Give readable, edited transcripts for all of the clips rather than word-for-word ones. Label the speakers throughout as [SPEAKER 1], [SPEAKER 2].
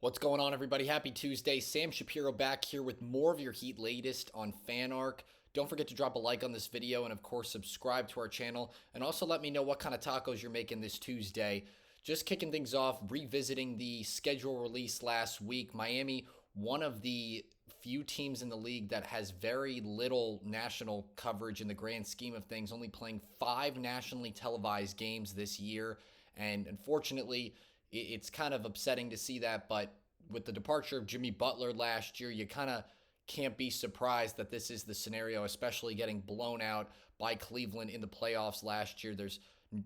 [SPEAKER 1] What's going on, everybody? Happy Tuesday. Sam Shapiro back here with more of your Heat latest on FanArc. Don't forget to drop a like on this video and, of course, subscribe to our channel. And also let me know what kind of tacos you're making this Tuesday. Just kicking things off, revisiting the schedule release last week. Miami, one of the few teams in the league that has very little national coverage in the grand scheme of things, only playing 5 nationally televised games this year. And unfortunately, it's kind of upsetting to see that, but with the departure of Jimmy Butler last year, you kind of can't be surprised that this is the scenario, especially getting blown out by Cleveland in the playoffs last year. There's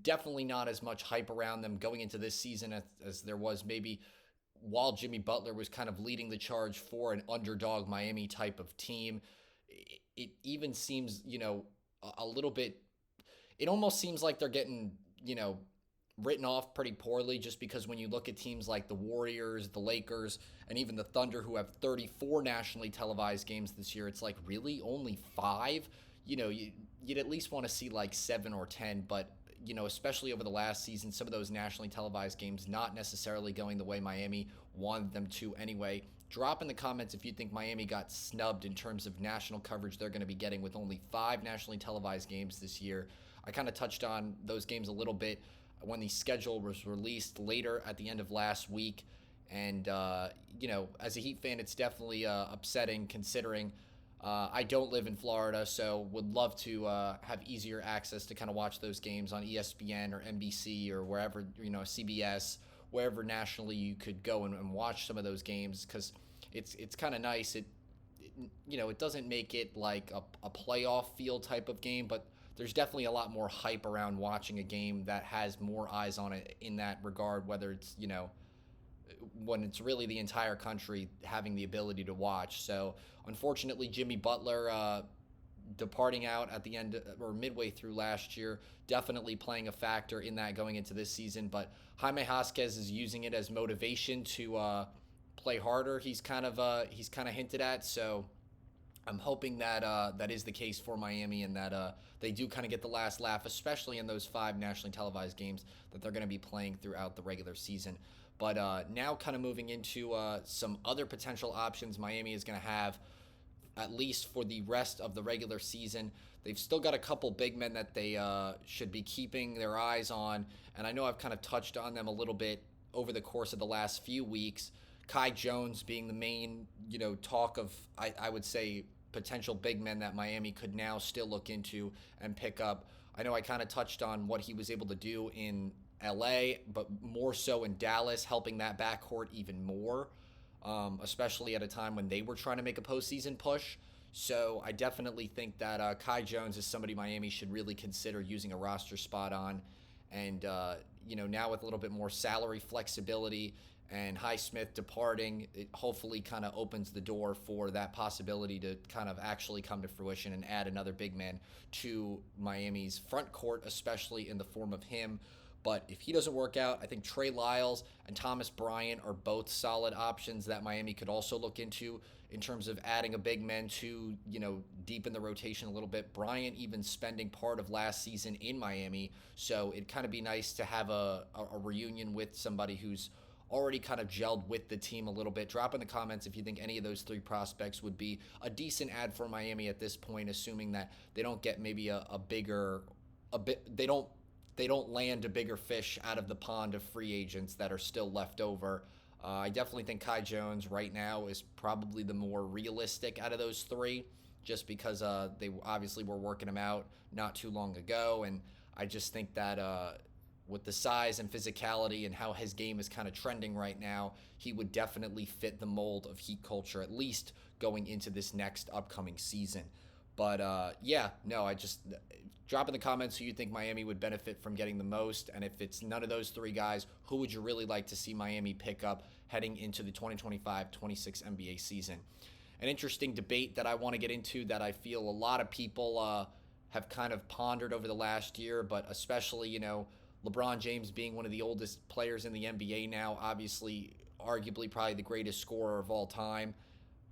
[SPEAKER 1] definitely not as much hype around them going into this season as there was maybe while Jimmy Butler was kind of leading the charge for an underdog Miami type of team. It even seems, a little bit, it almost seems like they're getting, written off pretty poorly, just because when you look at teams like the Warriors, the Lakers, and even the Thunder, who have 34 nationally televised games this year, it's like, really? Only 5? You'd at least want to see like 7 or 10, but especially over the last season, some of those nationally televised games not necessarily going the way Miami wanted them to anyway. Drop in the comments if you think Miami got snubbed in terms of national coverage they're going to be getting with only 5 nationally televised games this year. I kind of touched on those games a little bit when the schedule was released later at the end of last week. And, as a Heat fan, it's definitely upsetting considering I don't live in Florida, so would love to have easier access to kind of watch those games on ESPN or NBC or wherever, CBS, wherever nationally you could go and watch some of those games, because it's kind of nice. It doesn't make it like a playoff feel type of game, but there's definitely a lot more hype around watching a game that has more eyes on it in that regard, whether it's, when it's really the entire country having the ability to watch. So unfortunately, Jimmy Butler departing out at the end or midway through last year, definitely playing a factor in that going into this season. But Jaime Jaquez is using it as motivation to play harder. He's kind of hinted at. So I'm hoping that that is the case for Miami, and that they do kind of get the last laugh, especially in those 5 nationally televised games that they're going to be playing throughout the regular season. But now kind of moving into some other potential options Miami is going to have, at least for the rest of the regular season. They've still got a couple big men that they should be keeping their eyes on, and I know I've kind of touched on them a little bit over the course of the last few weeks. Kai Jones being the main, talk of, I would say, potential big men that Miami could now still look into and pick up. I know I kind of touched on what he was able to do in LA, but more so in Dallas, helping that backcourt even more, especially at a time when they were trying to make a postseason push. So I definitely think that Kai Jones is somebody Miami should really consider using a roster spot on. And, now with a little bit more salary flexibility and Highsmith departing, it hopefully kind of opens the door for that possibility to kind of actually come to fruition and add another big man to Miami's front court, especially in the form of him. But if he doesn't work out, I think Trey Lyles and Thomas Bryant are both solid options that Miami could also look into in terms of adding a big man to, deep in the rotation a little bit. Bryant even spending part of last season in Miami, so it'd kind of be nice to have a reunion with somebody who's already kind of gelled with the team a little bit. Drop in the comments if you think any of those 3 prospects would be a decent add for Miami at this point, assuming that they don't get maybe they don't land a bigger fish out of the pond of free agents that are still left over. I definitely think Kai Jones right now is probably the more realistic out of those 3, just because they obviously were working him out not too long ago, and I just think that with the size and physicality and how his game is kind of trending right now, he would definitely fit the mold of Heat culture, at least going into this next upcoming season. But I just drop in the comments who you think Miami would benefit from getting the most, and if it's none of those 3 guys, who would you really like to see Miami pick up heading into the 2025-26 NBA season? An interesting debate that I want to get into that I feel a lot of people have kind of pondered over the last year, but especially, LeBron James being one of the oldest players in the NBA now, obviously, arguably probably the greatest scorer of all time.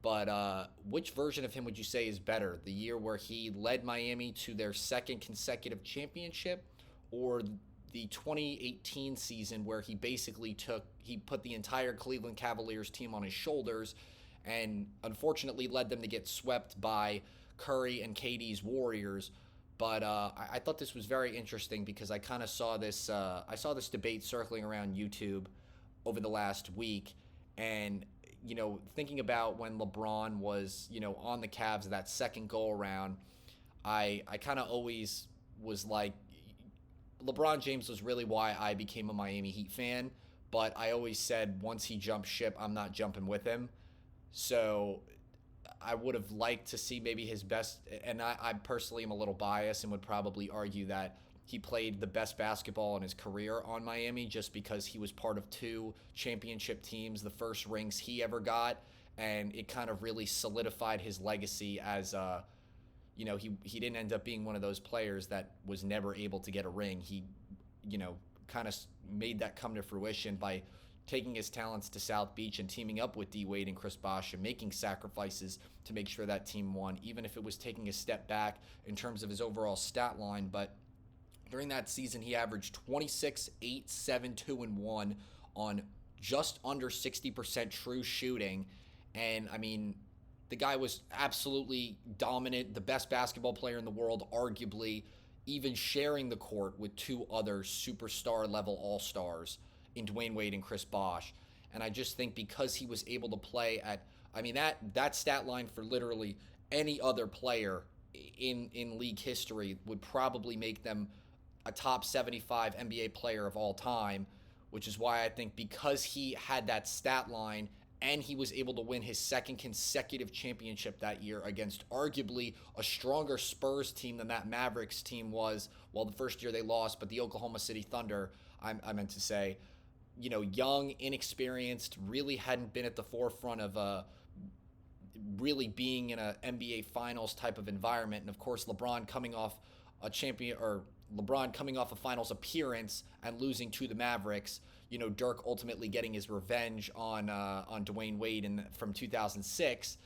[SPEAKER 1] But which version of him would you say is better? The year where he led Miami to their 2nd consecutive championship, or the 2018 season where he basically put the entire Cleveland Cavaliers team on his shoulders and unfortunately led them to get swept by Curry and KD's Warriors. But I thought this was very interesting because I kind of saw this. I saw this debate circling around YouTube over the last week, and thinking about when LeBron was on the Cavs that second go around, I kind of always was like, LeBron James was really why I became a Miami Heat fan. But I always said once he jumped ship, I'm not jumping with him. So I would have liked to see maybe his best, and I personally am a little biased and would probably argue that he played the best basketball in his career on Miami just because he was part of two championship teams, the first rings he ever got, and it kind of really solidified his legacy as he didn't end up being one of those players that was never able to get a ring. He kind of made that come to fruition by taking his talents to South Beach and teaming up with D Wade and Chris Bosh and making sacrifices to make sure that team won, even if it was taking a step back in terms of his overall stat line. But during that season, he averaged 26, 8, 7, 2, and 1 on just under 60% true shooting. And, I mean, the guy was absolutely dominant, the best basketball player in the world, arguably, even sharing the court with two other superstar-level all-stars in Dwayne Wade and Chris Bosh. And I just think because he was able to play at, that stat line for literally any other player in league history would probably make them a top 75 NBA player of all time, which is why I think because he had that stat line and he was able to win his second consecutive championship that year against arguably a stronger Spurs team than that Mavericks team was. Well, the first year they lost, but the Oklahoma City Thunder, I meant to say, young, inexperienced, really hadn't been at the forefront of really being in a NBA Finals type of environment. And of course, LeBron coming off a finals appearance and losing to the Mavericks, Dirk ultimately getting his revenge on Dwayne Wade from 2006,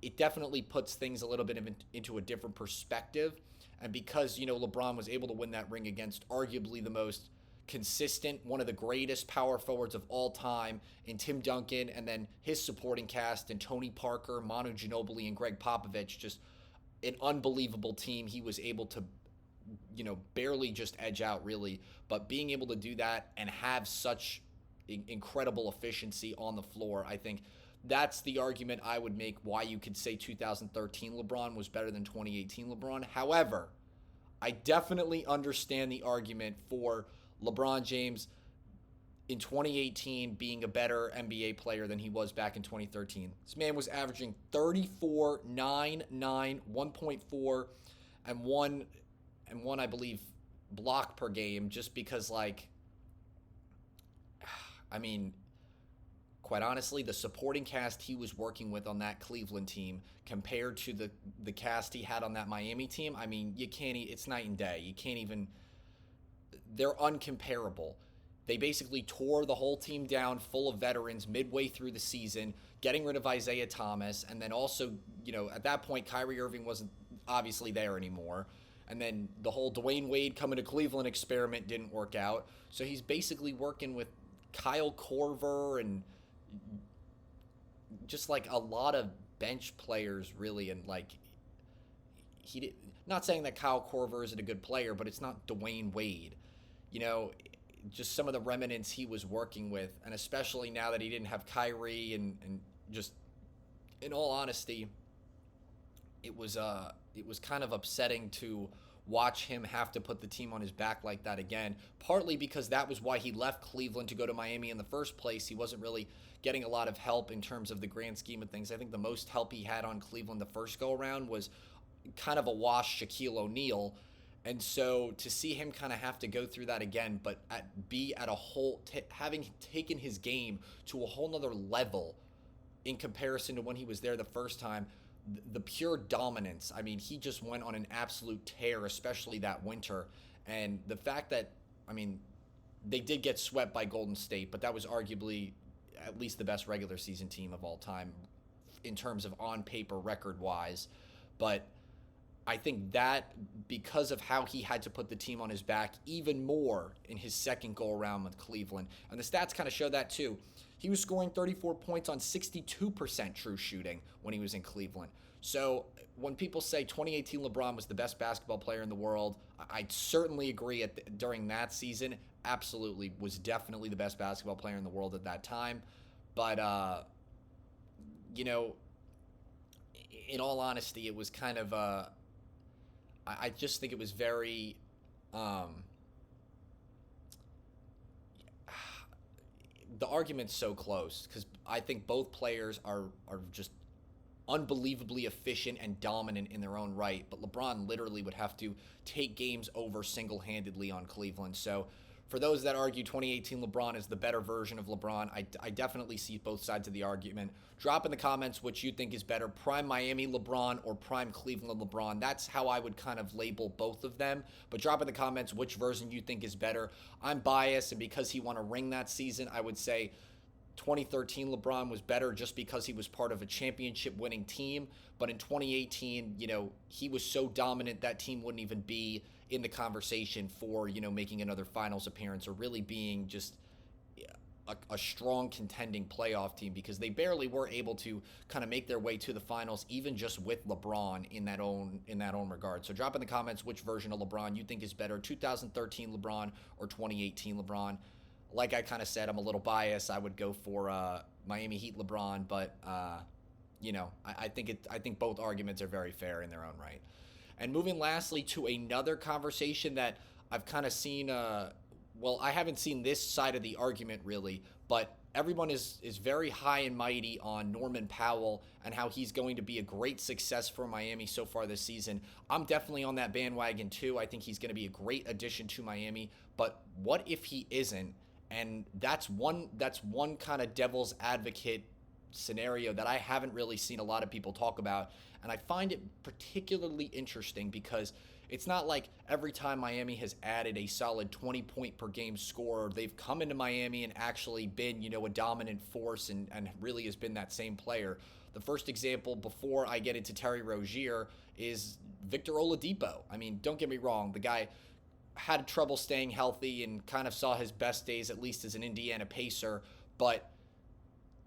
[SPEAKER 1] it definitely puts things a little bit into a different perspective. And because, LeBron was able to win that ring against arguably the most consistent, one of the greatest power forwards of all time in Tim Duncan, and then his supporting cast and Tony Parker, Manu Ginobili, and Greg Popovich, just an unbelievable team. He was able to barely just edge out, really, but being able to do that and have such incredible efficiency on the floor, I think that's the argument I would make why you could say 2013 LeBron was better than 2018 LeBron. However, I definitely understand the argument for LeBron James in 2018 being a better NBA player than he was back in 2013. This man was averaging 34, 9, 9, 1.4, and one, I believe, block per game, just because, quite honestly, the supporting cast he was working with on that Cleveland team compared to the cast he had on that Miami team, you can't, it's night and day. You can't even, they're uncomparable. They basically tore the whole team down full of veterans midway through the season, getting rid of Isaiah Thomas, and then also, at that point, Kyrie Irving wasn't obviously there anymore. And then the whole Dwayne Wade coming to Cleveland experiment didn't work out. So he's basically working with Kyle Korver and just a lot of bench players, really. And not saying that Kyle Korver isn't a good player, but it's not Dwayne Wade. Just some of the remnants he was working with, and especially now that he didn't have Kyrie, and just in all honesty, it was kind of upsetting to watch him have to put the team on his back like that again, partly because that was why he left Cleveland to go to Miami in the first place. He wasn't really getting a lot of help in terms of the grand scheme of things. I think the most help he had on Cleveland the first go around was kind of a wash Shaquille O'Neal. And so to see him kind of have to go through that again, but having taken his game to a whole nother level in comparison to when he was there the first time, the pure dominance. He just went on an absolute tear, especially that winter. And the fact that, they did get swept by Golden State, but that was arguably at least the best regular season team of all time in terms of on paper record-wise. But I think that because of how he had to put the team on his back even more in his second go around with Cleveland. And the stats kind of show that too. He was scoring 34 points on 62% true shooting when he was in Cleveland. So when people say 2018 LeBron was the best basketball player in the world, I certainly agree during that season. Absolutely was definitely the best basketball player in the world at that time. But, you know, in all honesty, it was kind of I just think it was very the argument's so close because I think both players are just unbelievably efficient and dominant in their own right. But LeBron literally would have to take games over single-handedly on Cleveland. So for those that argue 2018 LeBron is the better version of LeBron, I definitely see both sides of the argument. Drop in the comments what you think is better, prime Miami LeBron or prime Cleveland LeBron. That's how I would kind of label both of them. But drop in the comments which version you think is better. I'm biased, and because he won a ring that season, I would say 2013 LeBron was better just because he was part of a championship winning team. But in 2018, he was so dominant that team wouldn't even be in the conversation for, making another finals appearance or really being just a strong contending playoff team because they barely were able to kind of make their way to the finals even just with LeBron in that own regard. So drop in the comments which version of LeBron you think is better, 2013 LeBron or 2018 LeBron. Like I kind of said, I'm a little biased. I would go for Miami Heat LeBron, but I think both arguments are very fair in their own right. And moving lastly to another conversation that I've kind of seen. I haven't seen this side of the argument really, but everyone is very high and mighty on Norman Powell and how he's going to be a great success for Miami so far this season. I'm definitely on that bandwagon too. I think he's going to be a great addition to Miami. But what if he isn't? And that's one kind of devil's advocate scenario that I haven't really seen a lot of people talk about. And I find it particularly interesting because it's not like every time Miami has added a solid 20-point per game scorer, they've come into Miami and actually been, a dominant force and really has been that same player. The first example before I get into Terry Rozier is Victor Oladipo. I mean, don't get me wrong, the guy had trouble staying healthy and kind of saw his best days, at least as an Indiana Pacer, but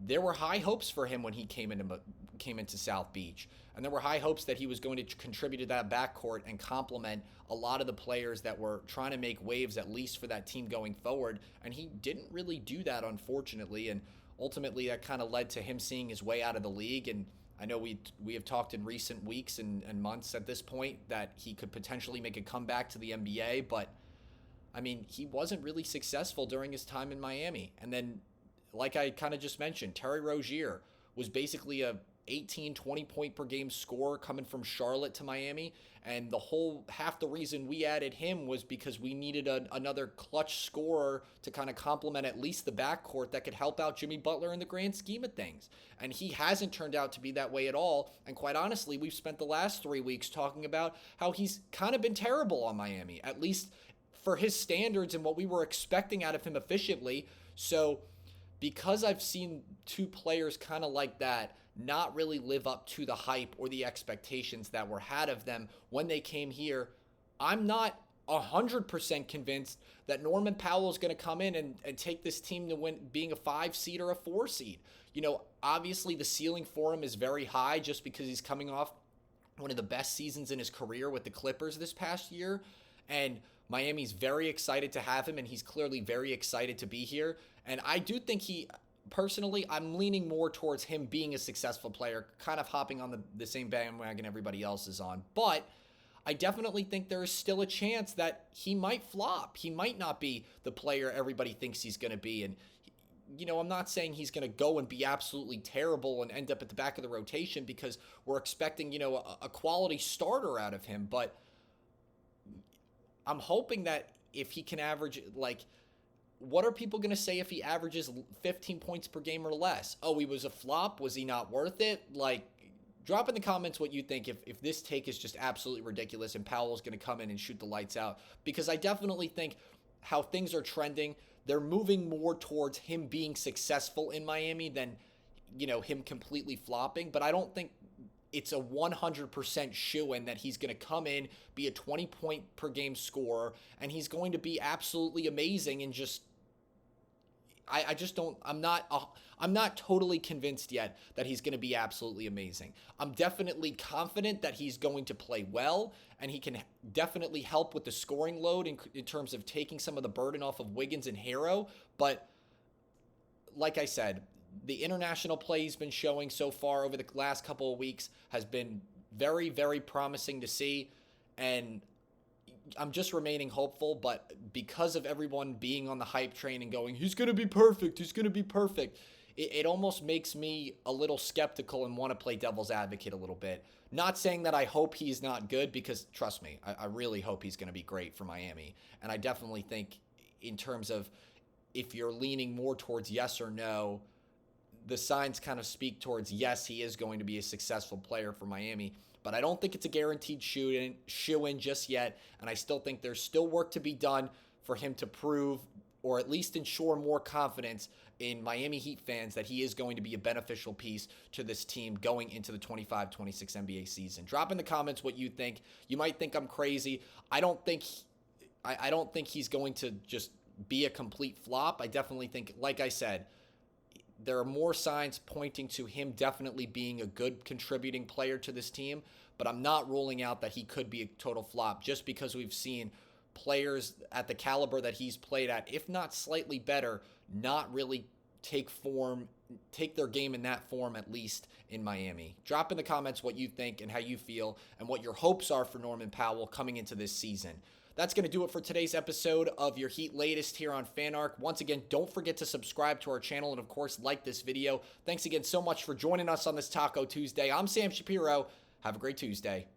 [SPEAKER 1] there were high hopes for him when he came into South Beach, and there were high hopes that he was going to contribute to that backcourt and complement a lot of the players that were trying to make waves, at least for that team going forward, and he didn't really do that, unfortunately, and ultimately that kind of led to him seeing his way out of the league. And I know we have talked in recent weeks and months at this point that he could potentially make a comeback to the NBA, but I mean, he wasn't really successful during his time in Miami. And then, like I kind of just mentioned, Terry Rozier was basically a 18, 20 point per game scorer coming from Charlotte to Miami. And half the reason we added him was because we needed another clutch scorer to kind of complement at least the backcourt that could help out Jimmy Butler in the grand scheme of things. And he hasn't turned out to be that way at all. And quite honestly, we've spent the last 3 weeks talking about how he's kind of been terrible on Miami, at least for his standards and what we were expecting out of him efficiently. So because I've seen two players kind of like that not really live up to the hype or the expectations that were had of them when they came here, I'm not 100% convinced that Norman Powell is going to come in and take this team to win, being a 5 seed or a 4 seed. Obviously the ceiling for him is very high just because he's coming off one of the best seasons in his career with the Clippers this past year. And Miami's very excited to have him, and he's clearly very excited to be here. And I do think personally, I'm leaning more towards him being a successful player, kind of hopping on the same bandwagon everybody else is on. But I definitely think there is still a chance that he might flop. He might not be the player everybody thinks he's going to be. And, I'm not saying he's going to go and be absolutely terrible and end up at the back of the rotation because we're expecting, a quality starter out of him. But I'm hoping that if he can average, what are people going to say if he averages 15 points per game or less? Oh, he was a flop. Was he not worth it? Drop in the comments what you think if this take is just absolutely ridiculous and Powell's going to come in and shoot the lights out. Because I definitely think how things are trending, they're moving more towards him being successful in Miami than, him completely flopping. But I don't think it's a 100% shoo-in that he's going to come in, be a 20-point per game scorer, and he's going to be absolutely amazing. And just, I just don't, I'm not totally convinced yet that he's going to be absolutely amazing. I'm definitely confident that he's going to play well, and he can definitely help with the scoring load in terms of taking some of the burden off of Wiggins and Harrow. But like I said, the international play he's been showing so far over the last couple of weeks has been very, very promising to see. And I'm just remaining hopeful, but because of everyone being on the hype train and going, he's going to be perfect, it almost makes me a little skeptical and want to play devil's advocate a little bit. Not saying that I hope he's not good, because trust me, I really hope he's going to be great for Miami. And I definitely think in terms of if you're leaning more towards yes or no, the signs kind of speak towards yes, he is going to be a successful player for Miami. But I don't think it's a guaranteed shoe-in just yet, and I still think there's still work to be done for him to prove, or at least ensure more confidence in Miami Heat fans that he is going to be a beneficial piece to this team going into the 25-26 NBA season. Drop in the comments what you think. You might think I'm crazy. I don't think he's going to just be a complete flop. I definitely think, like I said, there are more signs pointing to him definitely being a good contributing player to this team, but I'm not ruling out that he could be a total flop just because we've seen players at the caliber that he's played at, if not slightly better, not really take their game in that form, at least in Miami. Drop in the comments what you think and how you feel and what your hopes are for Norman Powell coming into this season. That's going to do it for today's episode of your Heat Latest here on FanArc. Once again, don't forget to subscribe to our channel and, of course, like this video. Thanks again so much for joining us on this Taco Tuesday. I'm Sam Shapiro. Have a great Tuesday.